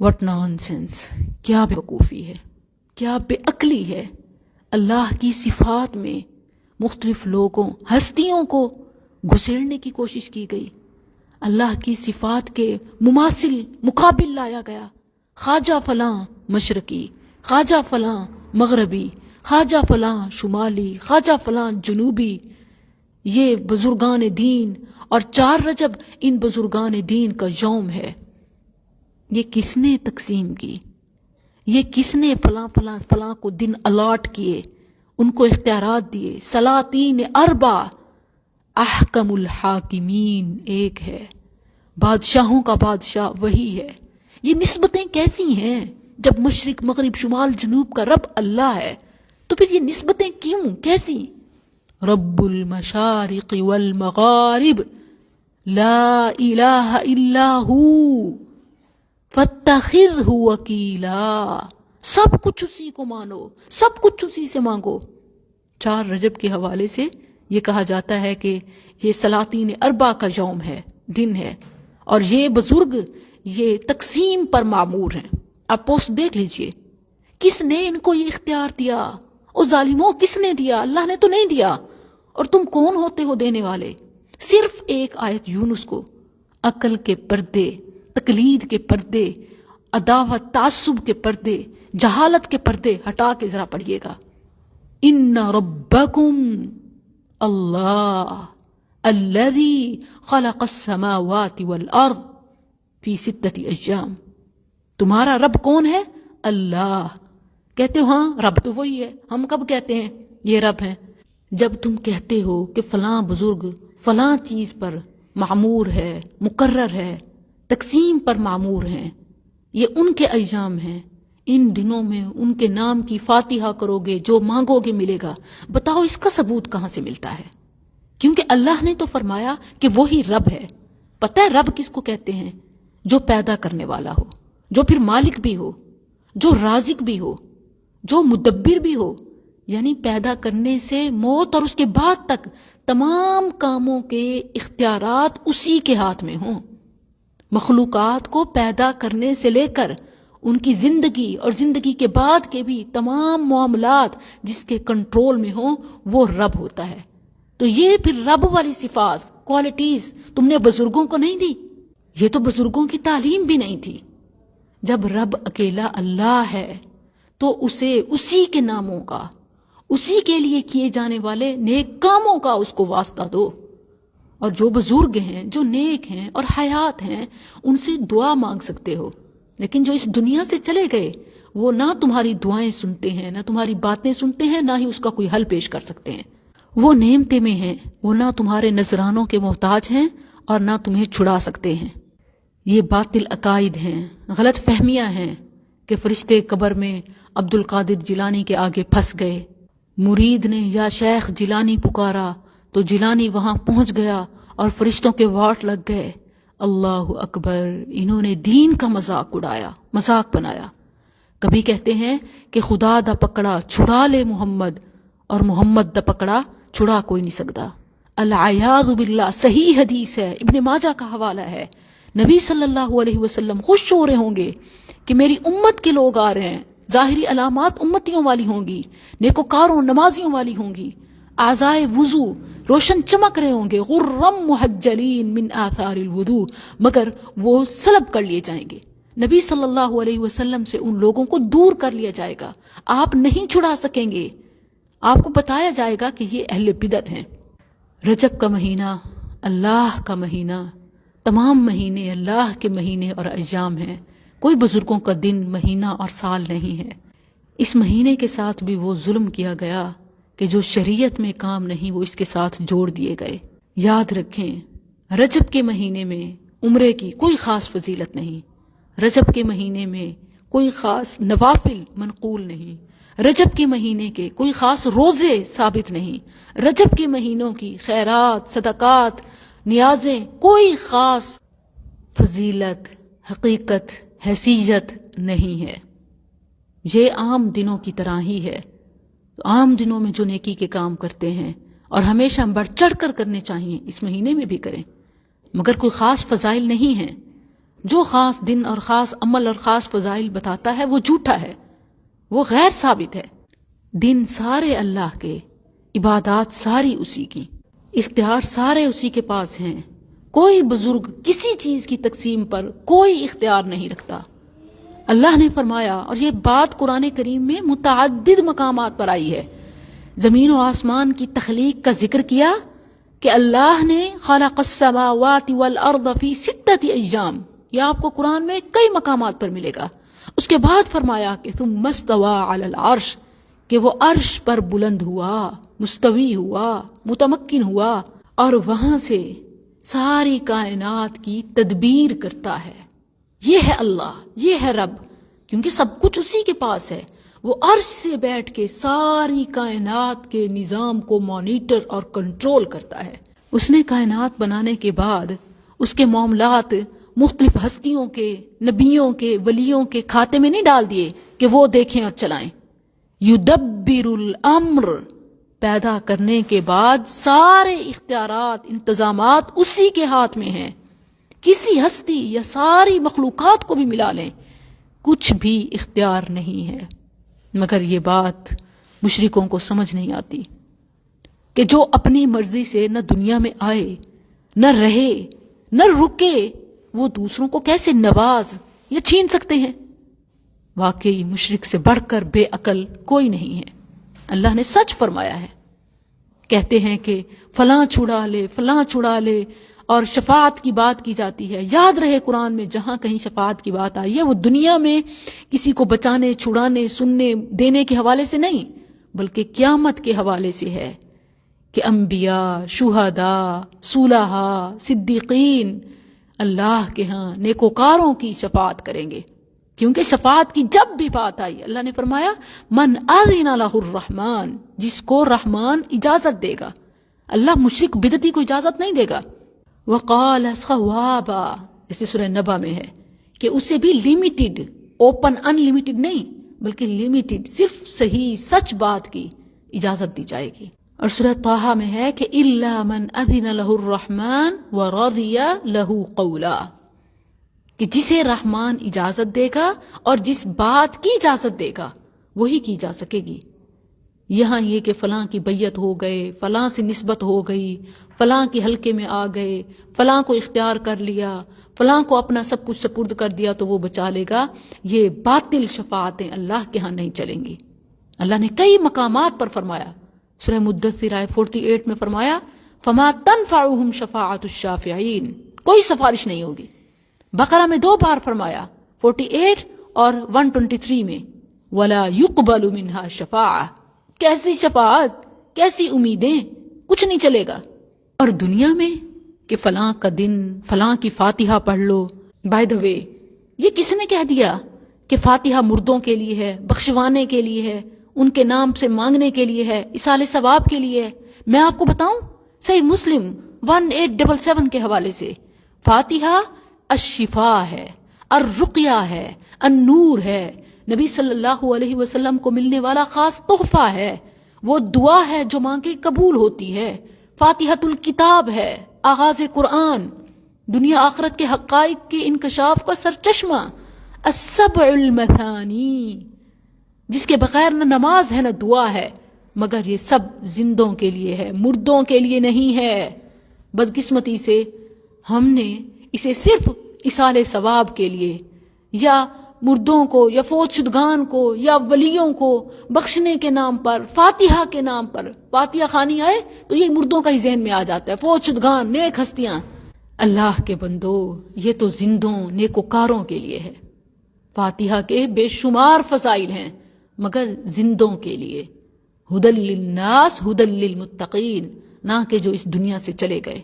What nonsense, کیا بے وقوفی ہے، کیا بے عقلی ہے۔ اللہ کی صفات میں مختلف لوگوں، ہستیوں کو گھسیڑنے کی کوشش کی گئی، اللہ کی صفات کے مماثل، مقابل لایا گیا۔ خواجہ فلاں مشرقی، خواجہ فلاں مغربی، خواجہ فلاں شمالی، خواجہ فلاں جنوبی، یہ بزرگان دین، اور 4 رجب ان بزرگان دین کا یوم ہے۔ یہ کس نے تقسیم کی؟ یہ کس نے فلاں فلاں فلاں کو دن الاٹ کیے، ان کو اختیارات دیے؟ سلاطین اربع، احکم الحاکمین ایک ہے، بادشاہوں کا بادشاہ وہی ہے۔ یہ نسبتیں کیسی ہیں؟ جب مشرق مغرب شمال جنوب کا رب اللہ ہے تو پھر یہ نسبتیں کیوں، کیسی؟ رب المشارق والمغارب لا الہ الا ہو فاتخذہ وکیلا، سب کچھ اسی کو مانو، سب کچھ اسی سے مانگو۔ 4 رجب کے حوالے سے یہ کہا جاتا ہے کہ یہ سلاطین اربع کا یوم ہے، دن ہے، اور یہ بزرگ یہ تقسیم پر معمور ہیں۔ آپ پوسٹ دیکھ لیجئے، کس نے ان کو یہ اختیار دیا؟ او ظالموں، کس نے دیا؟ اللہ نے تو نہیں دیا، اور تم کون ہوتے ہو دینے والے؟ صرف ایک آیت یونس کو عقل کے پردے، تقلید کے پردے، عداوت تعصب کے پردے، جہالت کے پردے ہٹا کے ذرا پڑھیے گا۔ ان ربکم اللہ الذی خلق السماوات والارض فی 6 ایام، تمہارا رب کون ہے؟ اللہ۔ کہتے ہو ہاں رب تو وہی ہے، ہم کب کہتے ہیں یہ رب ہیں؟ جب تم کہتے ہو کہ فلاں بزرگ فلاں چیز پر معمور ہے، مقرر ہے، تقسیم پر معمور ہیں، یہ ان کے ایام ہیں، ان دنوں میں ان کے نام کی فاتحہ کرو گے، جو مانگو گے ملے گا، بتاؤ اس کا ثبوت کہاں سے ملتا ہے؟ کیونکہ اللہ نے تو فرمایا کہ وہی رب ہے۔ پتہ ہے رب کس کو کہتے ہیں؟ جو پیدا کرنے والا ہو، جو پھر مالک بھی ہو، جو رازق بھی ہو، جو مدبر بھی ہو، یعنی پیدا کرنے سے موت اور اس کے بعد تک تمام کاموں کے اختیارات اسی کے ہاتھ میں ہوں۔ مخلوقات کو پیدا کرنے سے لے کر ان کی زندگی اور زندگی کے بعد کے بھی تمام معاملات جس کے کنٹرول میں ہوں، وہ رب ہوتا ہے۔ تو یہ پھر رب والی صفات، کوالٹیز تم نے بزرگوں کو نہیں دی، یہ تو بزرگوں کی تعلیم بھی نہیں تھی۔ جب رب اکیلا اللہ ہے تو اسے اسی کے ناموں کا، اسی کے لیے کیے جانے والے نیک کاموں کا اس کو واسطہ دو، اور جو بزرگ ہیں، جو نیک ہیں اور حیات ہیں، ان سے دعا مانگ سکتے ہو، لیکن جو اس دنیا سے چلے گئے وہ نہ تمہاری دعائیں سنتے ہیں، نہ تمہاری باتیں سنتے ہیں، نہ ہی اس کا کوئی حل پیش کر سکتے ہیں۔ وہ نعمتیں میں ہیں، وہ نہ تمہارے نذرانوں کے محتاج ہیں اور نہ تمہیں چھڑا سکتے ہیں۔ یہ باطل عقائد ہیں، غلط فہمیاں ہیں کہ فرشتے قبر میں عبد القادر جیلانی کے آگے پھنس گئے، مرید نے یا شیخ جیلانی پکارا تو جیلانی وہاں پہنچ گیا اور فرشتوں کے واٹ لگ گئے۔ اللہ اکبر، انہوں نے دین کا مذاق اڑایا، مذاق بنایا۔ کبھی کہتے ہیں کہ خدا دا پکڑا چھڑا لے محمد، اور محمد دا پکڑا چھڑا کوئی نہیں سکتا۔ العیاذ باللہ، صحیح حدیث ہے، ابن ماجہ کا حوالہ ہے، نبی صلی اللہ علیہ وسلم خوش ہو رہے ہوں گے کہ میری امت کے لوگ آ رہے ہیں، ظاہری علامات امتیوں والی ہوں گی، نیکوکاروں نمازیوں والی ہوں گی، اعضائے وضو روشن چمک رہے ہوں گے، غرم محجلین من آثار الوضو، مگر وہ سلب کر لیے جائیں گے۔ نبی صلی اللہ علیہ وسلم سے ان لوگوں کو دور کر لیا جائے گا، آپ نہیں چھڑا سکیں گے۔ آپ کو بتایا جائے گا کہ یہ اہل بدعت ہیں۔ رجب کا مہینہ اللہ کا مہینہ، تمام مہینے اللہ کے مہینے اور ایام ہیں، کوئی بزرگوں کا دن، مہینہ اور سال نہیں ہے۔ اس مہینے کے ساتھ بھی وہ ظلم کیا گیا کہ جو شریعت میں کام نہیں وہ اس کے ساتھ جوڑ دیے گئے۔ یاد رکھیں، رجب کے مہینے میں عمرے کی کوئی خاص فضیلت نہیں، رجب کے مہینے میں کوئی خاص نوافل منقول نہیں، رجب کے مہینے کے کوئی خاص روزے ثابت نہیں، رجب کے مہینوں کی خیرات، صدقات، نیازیں کوئی خاص فضیلت، حقیقت، حیثیت نہیں ہے۔ یہ عام دنوں کی طرح ہی ہے۔ عام دنوں میں جو نیکی کے کام کرتے ہیں اور ہمیشہ بڑھ چڑھ کر کرنے چاہیے، اس مہینے میں بھی کریں، مگر کوئی خاص فضائل نہیں ہیں۔ جو خاص دن اور خاص عمل اور خاص فضائل بتاتا ہے وہ جھوٹا ہے، وہ غیر ثابت ہے۔ دن سارے اللہ کے، عبادات ساری اسی کی، اختیار سارے اسی کے پاس ہیں۔ کوئی بزرگ کسی چیز کی تقسیم پر کوئی اختیار نہیں رکھتا۔ اللہ نے فرمایا، اور یہ بات قرآن کریم میں متعدد مقامات پر آئی ہے، زمین و آسمان کی تخلیق کا ذکر کیا کہ اللہ نے خلق السماوات والارض فی 6 ایام، یہ آپ کو قرآن میں کئی مقامات پر ملے گا۔ اس کے بعد فرمایا کہ ثم استوى علی العرش، کہ وہ عرش پر بلند ہوا، مستوی ہوا، متمکن ہوا، اور وہاں سے ساری کائنات کی تدبیر کرتا ہے۔ یہ ہے اللہ، یہ ہے رب، کیونکہ سب کچھ اسی کے پاس ہے۔ وہ عرش سے بیٹھ کے ساری کائنات کے نظام کو مانیٹر اور کنٹرول کرتا ہے۔ اس نے کائنات بنانے کے بعد اس کے معاملات مختلف ہستیوں کے، نبیوں کے، ولیوں کے کھاتے میں نہیں ڈال دیے کہ وہ دیکھیں اور چلائیں۔ یدبر الامر، پیدا کرنے کے بعد سارے اختیارات، انتظامات اسی کے ہاتھ میں ہیں۔ کسی ہستی یا ساری مخلوقات کو بھی ملا لیں، کچھ بھی اختیار نہیں ہے۔ مگر یہ بات مشرکوں کو سمجھ نہیں آتی کہ جو اپنی مرضی سے نہ دنیا میں آئے، نہ رہے، نہ رکے، وہ دوسروں کو کیسے نواز یا چھین سکتے ہیں۔ واقعی مشرک سے بڑھ کر بے عقل کوئی نہیں ہے۔ اللہ نے سچ فرمایا ہے، کہتے ہیں کہ فلاں چھڑا لے، فلاں چھڑا لے، اور شفاعت کی بات کی جاتی ہے۔ یاد رہے قرآن میں جہاں کہیں شفاعت کی بات آئی ہے وہ دنیا میں کسی کو بچانے، چھڑانے، سننے، دینے کے حوالے سے نہیں، بلکہ قیامت کے حوالے سے ہے کہ انبیاء، شہداء، صلحاء، صدیقین اللہ کے ہاں نیکوکاروں کی شفاعت کریں گے۔ کیونکہ شفاعت کی جب بھی بات آئی، اللہ نے فرمایا من اذن لہ الرحمن، جس کو رحمان اجازت دے گا۔ اللہ مشرک بدعتی کو اجازت نہیں دے گا۔ وقال صوابا، جیسے سورہ نبا میں ہے کہ اسے بھی لیمیٹڈ، اوپن ان لمیٹڈ نہیں، بلکہ لیمیٹڈ، صرف صحیح سچ بات کی اجازت دی جائے گی۔ اور سورہ طٰہٰ میں ہے کہ الا من اذن لہ الرحمن ورضی لہ قولا، کہ جسے رحمان اجازت دے گا اور جس بات کی اجازت دے گا وہی کی جا سکے گی۔ یہاں یہ کہ فلاں کی بیعت ہو گئے، فلاں سے نسبت ہو گئی، فلاں کی حلقے میں آ گئے، فلاں کو اختیار کر لیا، فلاں کو اپنا سب کچھ سپرد کر دیا تو وہ بچا لے گا، یہ باطل شفاعتیں اللہ کے ہاں نہیں چلیں گی۔ اللہ نے کئی مقامات پر فرمایا، سورہ مدثر آیت 48 میں فرمایا فما تنفعهم شفاعت الشافعین، کوئی سفارش نہیں ہوگی۔ بقرہ میں 2 بار فرمایا، 48 اور 123 میں ولا يقبل منها شفاعہ، کیسی شفاعت، کیسی امیدیں، کچھ نہیں چلے گا۔ اور دنیا میں کہ فلاں کا دن، فلاں کی فاتحہ پڑھ لو۔ بائی دا وے، یہ کس نے کہہ دیا کہ فاتحہ مردوں کے لیے ہے، بخشوانے کے لیے ہے، ان کے نام سے مانگنے کے لیے ہے، اصال ثواب کے لیے ہے؟ میں آپ کو بتاؤں، صحیح مسلم 1877 کے حوالے سے، فاتحہ الشفا ہے، الرقیہ ہے، النور ہے، نبی صلی اللہ علیہ وسلم کو ملنے والا خاص تحفہ ہے، وہ دعا ہے جو مانگے قبول ہوتی ہے، فاتحۃ الکتاب ہے، آغاز قرآن، دنیا آخرت کے حقائق کے انکشاف کا سرچشمہ، السبع المثانی، جس کے بغیر نہ نماز ہے نہ دعا ہے، مگر یہ سب زندوں کے لیے ہے، مردوں کے لیے نہیں ہے۔ بدقسمتی سے ہم نے اسے صرف ایصال ثواب کے لیے یا مردوں کو یا فوت شدگان کو یا ولیوں کو بخشنے کے نام پر، فاتحہ کے نام پر، فاتحہ خوانی آئے تو یہ مردوں کا ہی ذہن میں آ جاتا ہے، فوت شدگان، نیک ہستیاں۔ اللہ کے بندو، یہ تو زندوں نیکوکاروں کے لیے ہے۔ فاتحہ کے بے شمار فضائل ہیں مگر زندوں کے لیے، ہدی للناس ہدی للمتقین، نہ کہ جو اس دنیا سے چلے گئے۔